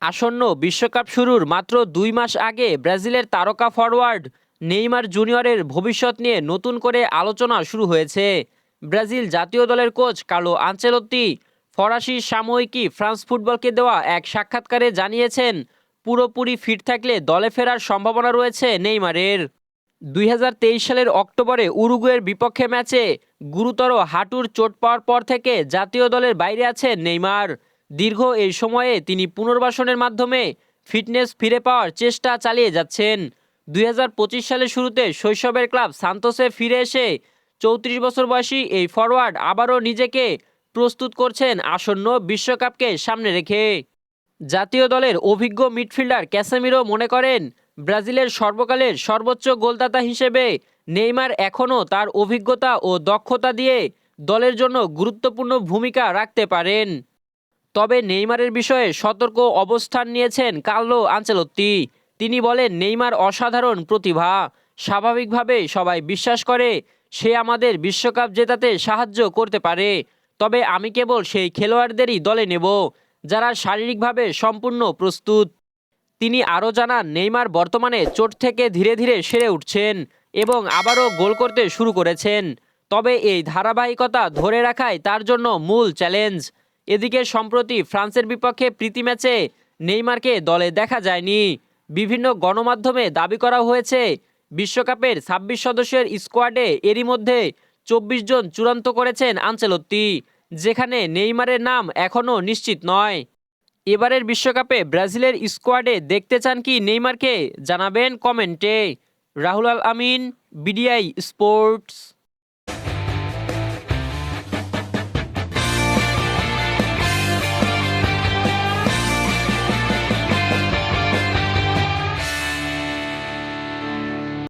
আসন্ন বিশ্বকাপ শুরুর মাত্র 2 মাস আগে ব্রাজিলের তারকা ফরোয়ার্ড নেইমার জুনিয়রের ভবিষ্যৎ নিয়ে নতুন করে আলোচনা শুরু হয়েছে। ব্রাজিল জাতীয় দলের কোচ কার্লো আনচেলত্তি ফরাসি সাময়িকী ফ্রান্স ফুটবলকে দেওয়া এক সাক্ষাৎকারে জানিয়েছেন, পুরোপুরি ফিট থাকলে দলে ফেরার সম্ভাবনা রয়েছে নেইমারের। 2023 সালের অক্টোবরে উরুগুয়ের বিপক্ষে ম্যাচে গুরুতর হাঁটুর চোট পাওয়ার পর থেকে জাতীয় দলের বাইরে আছেন নেইমার। দীর্ঘ এই সময়ে তিনি পুনর্বাসনের মাধ্যমে ফিটনেস ফিরে পাওয়ার চেষ্টা চালিয়ে যাচ্ছেন। 2025 সালের শুরুতে শৈশবের ক্লাব সান্তোসে ফিরে এসে 34 বছর বয়সী এই ফরোয়ার্ড আবারও নিজেকে প্রস্তুত করছেন আসন্ন বিশ্বকাপকে সামনে রেখে। জাতীয় দলের অভিজ্ঞ মিডফিল্ডার ক্যাসেমিরো মনে করেন, ব্রাজিলের সর্বকালের সর্বোচ্চ গোলদাতা হিসেবে নেইমার এখনও তার অভিজ্ঞতা ও দক্ষতা দিয়ে দলের জন্য গুরুত্বপূর্ণ ভূমিকা রাখতে পারেন। তবে নেইমারের বিষয়ে সতর্ক অবস্থান নিয়েছেন কার্লো আনচেলত্তি। তিনি বলেন, নেইমার অসাধারণ প্রতিভা। স্বাভাবিকভাবে সবাই বিশ্বাস করে সে আমাদের বিশ্বকাপ জেতাতে সাহায্য করতে পারে। তবে আমি কেবল সেই খেলোয়াড়দেরই দলে নেব যারা শারীরিকভাবে সম্পূর্ণ প্রস্তুত। তিনি আরও জানান, নেইমার বর্তমানে চোট থেকে ধীরে ধীরে সেরে উঠছেন এবং আবারও গোল করতে শুরু করেছেন। তবে এই ধারাবাহিকতা ধরে রাখাই তার জন্য মূল চ্যালেঞ্জ। এদিকে সম্প্রতি ফ্রান্সের বিপক্ষে প্রীতি ম্যাচে নেইমারকে দলে দেখা যায়নি। বিভিন্ন গণমাধ্যমে দাবি করা হয়েছে, বিশ্বকাপের 26 সদস্যের স্কোয়াডে এরই মধ্যে 24 জন চূড়ান্ত করেছেন আনচেলত্তি, যেখানে নেইমারের নাম এখনও নিশ্চিত নয়। এবারের বিশ্বকাপে ব্রাজিলের স্কোয়াডে দেখতে চান কি নেইমারকে? জানাবেন কমেন্টে। রাহুল আল আমিন, বিডিআই স্পোর্টস।